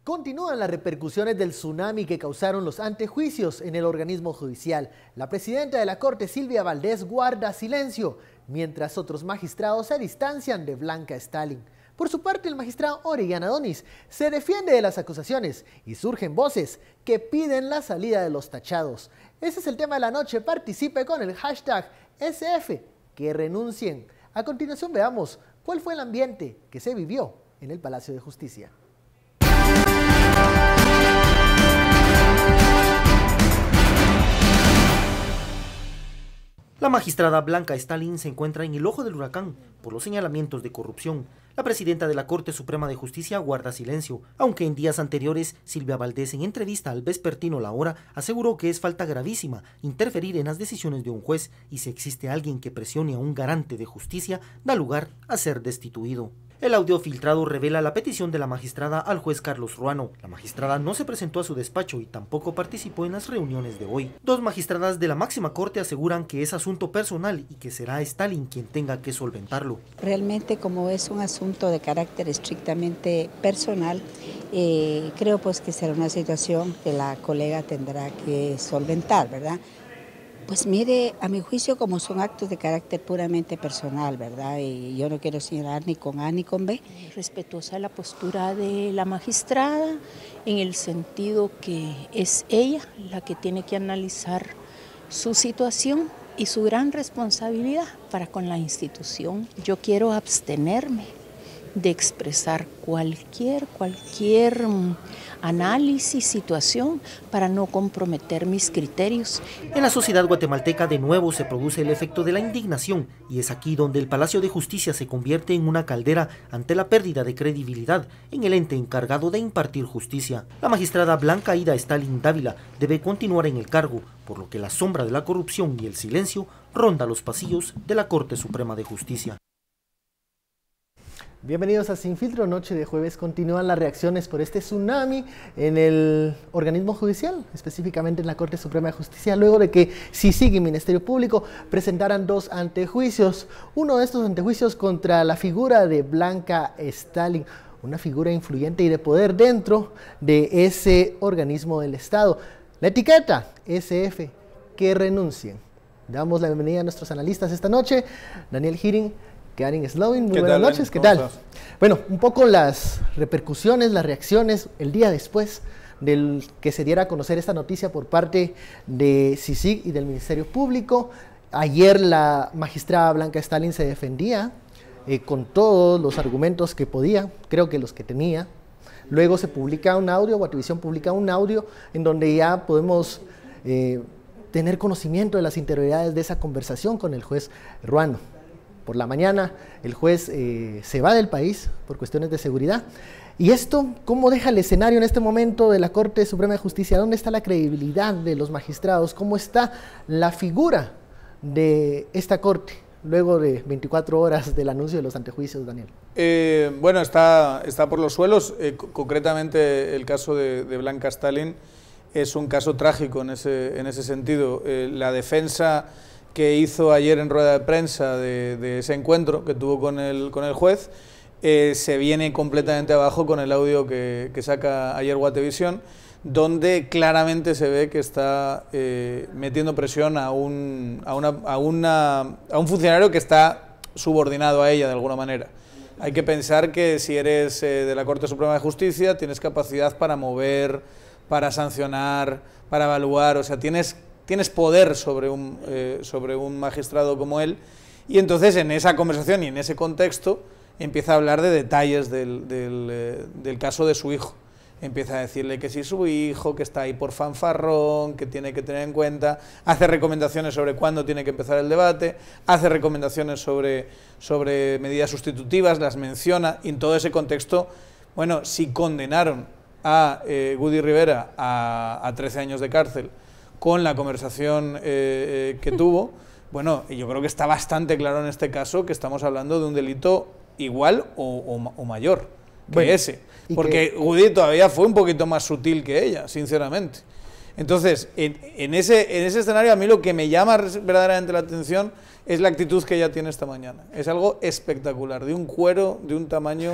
Continúan las repercusiones del tsunami que causaron los antejuicios en el organismo judicial. La presidenta de la Corte, Silvia Valdés, guarda silencio, mientras otros magistrados se distancian de Blanca Stalin. Por su parte, el magistrado Orellana Donis se defiende de las acusaciones y surgen voces que piden la salida de los tachados. Ese es el tema de la noche. Participe con el hashtag SF, que renuncien. A continuación veamos cuál fue el ambiente que se vivió en el Palacio de Justicia. La magistrada Blanca Stalin se encuentra en el ojo del huracán por los señalamientos de corrupción. La presidenta de la Corte Suprema de Justicia guarda silencio, aunque en días anteriores Silvia Valdés, en entrevista al vespertino La Hora, aseguró que es falta gravísima interferir en las decisiones de un juez y si existe alguien que presione a un garante de justicia, da lugar a ser destituido. El audio filtrado revela la petición de la magistrada al juez Carlos Ruano. La magistrada no se presentó a su despacho y tampoco participó en las reuniones de hoy. Dos magistradas de la máxima corte aseguran que es asunto personal y que será Stalin quien tenga que solventarlo. Realmente, como es un asunto de carácter estrictamente personal, creo pues que será una situación que la colega tendrá que solventar, ¿verdad? Pues mire, a mi juicio, como son actos de carácter puramente personal, ¿verdad? Y yo no quiero señalar ni con A ni con B. Respetuosa de la postura de la magistrada, en el sentido que es ella la que tiene que analizar su situación y su gran responsabilidad para con la institución. Yo quiero abstenerme de expresar cualquier análisis, situación, para no comprometer mis criterios. En la sociedad guatemalteca de nuevo se produce el efecto de la indignación y es aquí donde el Palacio de Justicia se convierte en una caldera ante la pérdida de credibilidad en el ente encargado de impartir justicia. La magistrada Blanca Ida Stalin Dávila debe continuar en el cargo, por lo que la sombra de la corrupción y el silencio ronda los pasillos de la Corte Suprema de Justicia. Bienvenidos a Sin Filtro. Noche de jueves continúan las reacciones por este tsunami en el organismo judicial, específicamente en la Corte Suprema de Justicia, luego de que CICIG y Ministerio Público presentaran dos antejuicios. Uno de estos antejuicios contra la figura de Blanca Stalin, una figura influyente y de poder dentro de ese organismo del Estado. La etiqueta SF, que renuncien. Damos la bienvenida a nuestros analistas esta noche. Daniel Hiring, Karin Slowin, muy buenas noches, ¿qué tal? Bueno, un poco las repercusiones, las reacciones el día después del que se diera a conocer esta noticia por parte de CICIG y del Ministerio Público. Ayer la magistrada Blanca Stalin se defendía con todos los argumentos que podía, creo que los que tenía. Luego se publica un audio, Guatevisión publica un audio en donde ya podemos tener conocimiento de las interioridades de esa conversación con el juez Ruano. Por la mañana el juez se va del país por cuestiones de seguridad. ¿Y esto cómo deja el escenario en este momento de la Corte Suprema de Justicia? ¿Dónde está la credibilidad de los magistrados? ¿Cómo está la figura de esta Corte luego de 24 horas del anuncio de los antejuicios, Daniel? Bueno, está por los suelos. Concretamente el caso de Blanca Stalin es un caso trágico en ese sentido. La defensa que hizo ayer en rueda de prensa de ese encuentro que tuvo con el juez, se viene completamente abajo con el audio que saca ayer Guatevisión, donde claramente se ve que está metiendo presión a un funcionario que está subordinado a ella de alguna manera. Hay que pensar que si eres de la Corte Suprema de Justicia tienes capacidad para mover, para sancionar, para evaluar, o sea, tienes poder sobre un magistrado como él, y entonces en esa conversación y en ese contexto empieza a hablar de detalles del caso de su hijo. Empieza a decirle que si su hijo, que está ahí por fanfarrón, que tiene que tener en cuenta, hace recomendaciones sobre cuándo tiene que empezar el debate, hace recomendaciones sobre medidas sustitutivas, las menciona, y en todo ese contexto, bueno, si condenaron a Gudy Rivera a 13 años de cárcel con la conversación que tuvo, bueno, yo creo que está bastante claro en este caso que estamos hablando de un delito igual o mayor que ese, porque Gudy todavía fue un poquito más sutil que ella, sinceramente. Entonces, en ese escenario a mí lo que me llama verdaderamente la atención es la actitud que ella tiene esta mañana. Es algo espectacular, de un cuero, de un tamaño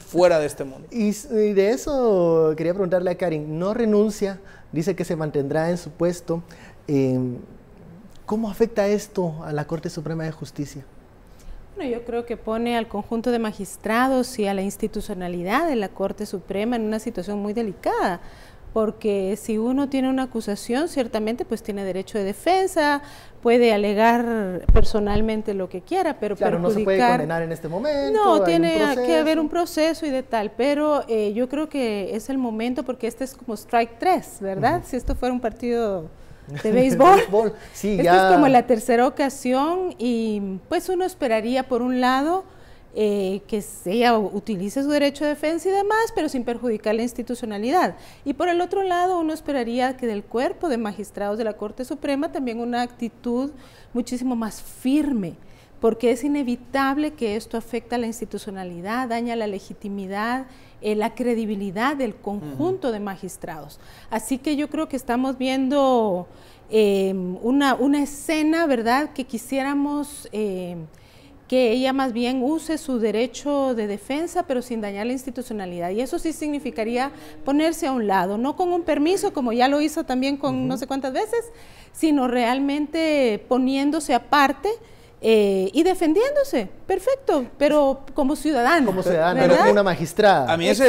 fuera de este mundo. Y de eso quería preguntarle a Karin, no renuncia, dice que se mantendrá en su puesto. ¿Cómo afecta esto a la Corte Suprema de Justicia? Bueno, yo creo que pone al conjunto de magistrados y a la institucionalidad de la Corte Suprema en una situación muy delicada, porque si uno tiene una acusación, ciertamente pues tiene derecho de defensa, puede alegar personalmente lo que quiera, pero claro, perjudicar... no se puede condenar en este momento. No, tiene que haber un proceso y de tal, pero yo creo que es el momento, porque este es como strike 3, ¿verdad? Si esto fuera un partido de béisbol, sí, esta es como la tercera ocasión y pues uno esperaría por un lado que ella utilice su derecho de defensa y demás, pero sin perjudicar la institucionalidad. Y por el otro lado, uno esperaría que del cuerpo de magistrados de la Corte Suprema también una actitud muchísimo más firme, porque es inevitable que esto afecte a la institucionalidad, daña la legitimidad, la credibilidad del conjunto de magistrados. Así que yo creo que estamos viendo una escena, ¿verdad?, que quisiéramos que ella más bien use su derecho de defensa, pero sin dañar la institucionalidad. Y eso sí significaría ponerse a un lado, no con un permiso, como ya lo hizo también con no sé cuántas veces, sino realmente poniéndose aparte y defendiéndose, perfecto, pero como ciudadana. Como ciudadana, pero como una magistrada. A mí eso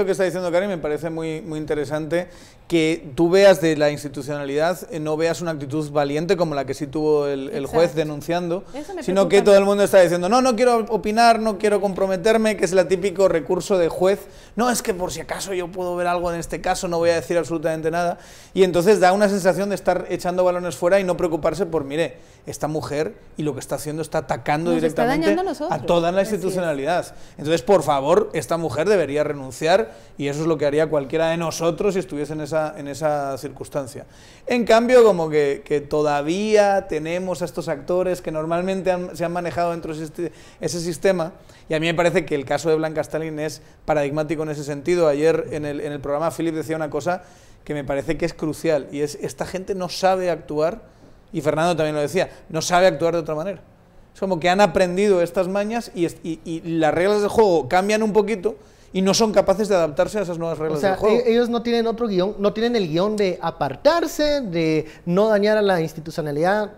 que está diciendo Karin me parece muy, muy interesante, que tú veas de la institucionalidad, no veas una actitud valiente como la que sí tuvo el juez denunciando, sino que todo el mundo está diciendo, no quiero opinar, no quiero comprometerme, que es el típico recurso de juez, no, es que por si acaso yo puedo ver algo en este caso, no voy a decir absolutamente nada, y entonces da una sensación de estar echando balones fuera y no preocuparse por, mire, esta mujer y lo que está haciendo está atacando directamente a toda la institucionalidad. Entonces, por favor, esta mujer debería renunciar y eso es lo que haría cualquiera de nosotros si estuviese en esa circunstancia. En cambio, como que todavía tenemos a estos actores que normalmente se han manejado dentro de ese sistema, y a mí me parece que el caso de Blanca Stalin es paradigmático en ese sentido. Ayer en el programa Philip decía una cosa que me parece que es crucial, y es esta gente no sabe actuar, y Fernando también lo decía, no sabe actuar de otra manera. Es como que han aprendido estas mañas y las reglas del juego cambian un poquito y no son capaces de adaptarse a esas nuevas reglas del juego. Ellos no tienen otro guión, no tienen el guión de apartarse, de no dañar a la institucionalidad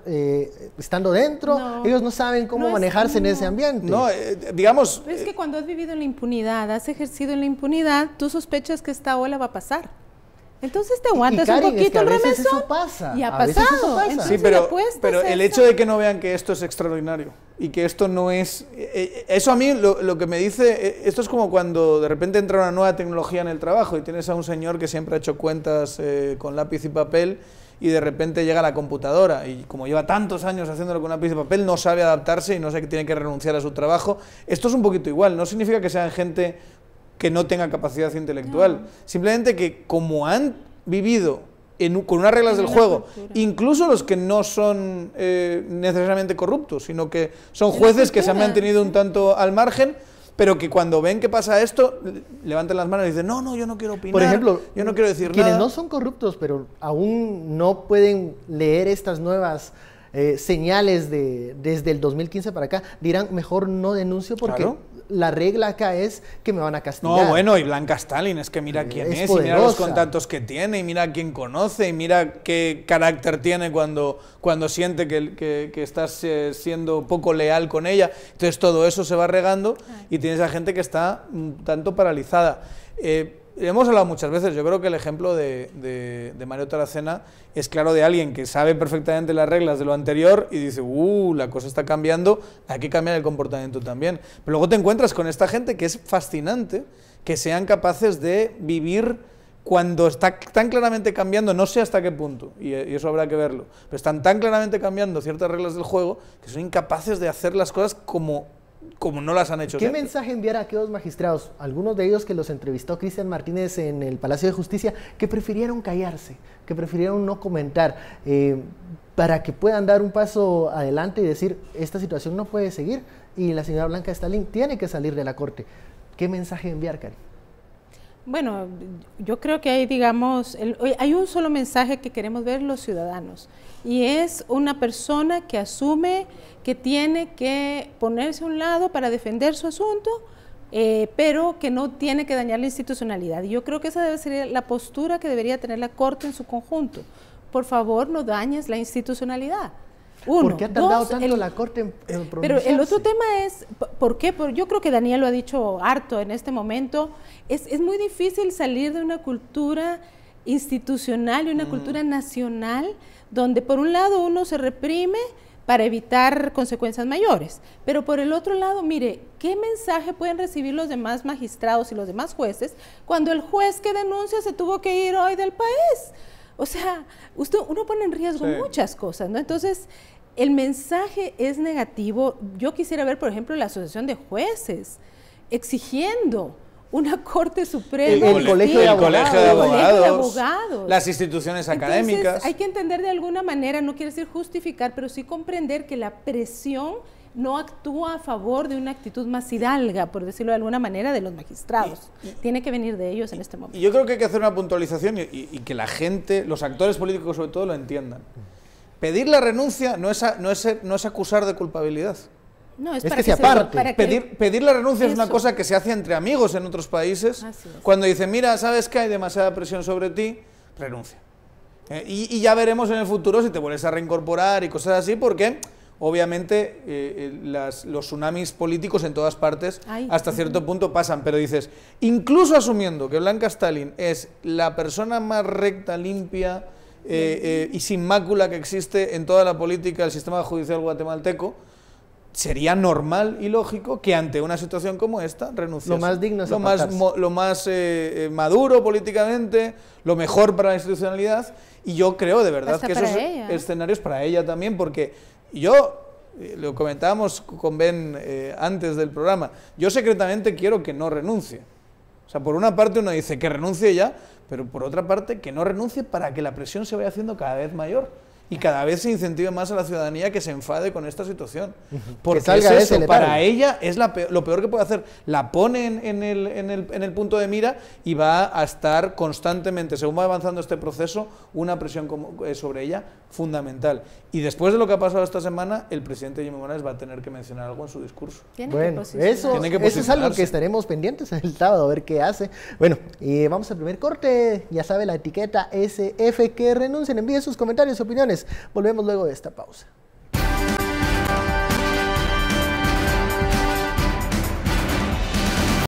estando dentro. No, ellos no saben cómo manejarse en ese ambiente. No, digamos... Pero es que cuando has vivido en la impunidad, has ejercido en la impunidad, tú sospechas que esta ola va a pasar. Entonces te aguantas un poquito el remesón. Eso pasa. Y ha pasado. Sí, pero el hecho de que no vean que esto es extraordinario y que esto no es... eso a mí lo que me dice... Esto es como cuando de repente entra una nueva tecnología en el trabajo y tienes a un señor que siempre ha hecho cuentas con lápiz y papel y de repente llega la computadora y como lleva tantos años haciéndolo con lápiz y papel no sabe adaptarse y no sabe que tiene que renunciar a su trabajo. Esto es un poquito igual. No significa que sean gente que no tenga capacidad intelectual, simplemente que como han vivido con unas reglas del juego, incluso los que no son necesariamente corruptos, sino que son jueces que se han mantenido un tanto al margen, pero que cuando ven que pasa esto, levantan las manos y dicen, no, yo no quiero opinar, por ejemplo, yo no quiero decir quienes nada. No son corruptos, pero aún no pueden leer estas nuevas señales desde el 2015 para acá, dirán, mejor no denuncio porque... Claro. La regla acá es que me van a castigar. No, bueno, y Blanca Stalin, es que mira quién es y mira los contactos que tiene, y mira quién conoce, y mira qué carácter tiene cuando siente que estás siendo poco leal con ella. Entonces todo eso se va regando y tienes a gente que está un tanto paralizada. Hemos hablado muchas veces, yo creo que el ejemplo de Mario Taracena es claro de alguien que sabe perfectamente las reglas de lo anterior y dice, la cosa está cambiando, hay que cambiar el comportamiento también. Pero luego te encuentras con esta gente que es fascinante, que sean capaces de vivir cuando está tan claramente cambiando, no sé hasta qué punto, y eso habrá que verlo, pero están tan claramente cambiando ciertas reglas del juego que son incapaces de hacer las cosas como no las han hecho. ¿Qué mensaje enviar a aquellos magistrados, algunos de ellos que los entrevistó Cristian Martínez en el Palacio de Justicia, que prefirieron callarse, que prefirieron no comentar, para que puedan dar un paso adelante y decir, esta situación no puede seguir y la señora Blanca Stalin tiene que salir de la Corte? ¿Qué mensaje enviar, Karin? Bueno, yo creo que hay, digamos, hay un solo mensaje que queremos ver los ciudadanos, y es una persona que asume que tiene que ponerse a un lado para defender su asunto, pero que no tiene que dañar la institucionalidad. Y yo creo que esa debe ser la postura que debería tener la Corte en su conjunto. Por favor, no dañes la institucionalidad. Uno. ¿Por qué ha tardado tanto la Corte en pronunciarse? Pero el otro tema es, ¿por qué? Yo creo que Daniel lo ha dicho harto en este momento, es muy difícil salir de una cultura institucional y una cultura nacional donde por un lado uno se reprime para evitar consecuencias mayores, pero por el otro lado, mire, ¿qué mensaje pueden recibir los demás magistrados y los demás jueces cuando el juez que denuncia se tuvo que ir hoy del país? O sea, uno pone en riesgo muchas cosas, ¿no? Entonces, el mensaje es negativo. Yo quisiera ver, por ejemplo, la Asociación de Jueces exigiendo una Corte Suprema. El Colegio de Abogados, las instituciones académicas. Entonces, hay que entender de alguna manera, no quiere decir justificar, pero sí comprender que la presión no actúa a favor de una actitud más hidalga, por decirlo de alguna manera, de los magistrados. Tiene que venir de ellos en este momento. Y yo creo que hay que hacer una puntualización y que la gente, los actores políticos sobre todo, lo entiendan. Pedir la renuncia no es acusar de culpabilidad. No, es que para se aparte. Pedir la renuncia es una cosa que se hace entre amigos en otros países. Cuando dicen, mira, ¿sabes que hay demasiada presión sobre ti? Renuncia. Y ya veremos en el futuro si te vuelves a reincorporar y cosas así, porque obviamente los tsunamis políticos en todas partes hasta cierto punto pasan, pero dices, incluso asumiendo que Blanca Stalin es la persona más recta, limpia y sin mácula que existe en toda la política del sistema judicial guatemalteco, sería normal y lógico que ante una situación como esta renunciase. Lo más digno es lo más maduro políticamente, lo mejor para la institucionalidad, y yo creo de verdad que esos escenarios para ella también, porque yo, lo comentábamos con Ben antes del programa, yo secretamente quiero que no renuncie. O sea, por una parte uno dice que renuncie ya, pero por otra parte que no renuncie para que la presión se vaya haciendo cada vez mayor y cada vez se incentive más a la ciudadanía que se enfade con esta situación. Porque es eso, para ella es lo peor que puede hacer. La pone en el punto de mira y va a estar constantemente, según va avanzando este proceso, una presión sobre ella fundamental. Y después de lo que ha pasado esta semana, el presidente Jimmy Morales va a tener que mencionar algo en su discurso. Bueno, eso es algo que estaremos pendientes el sábado, a ver qué hace. Bueno, vamos al primer corte. Ya sabe, la etiqueta SF, que renuncien, envíe sus comentarios, opiniones. Volvemos luego de esta pausa.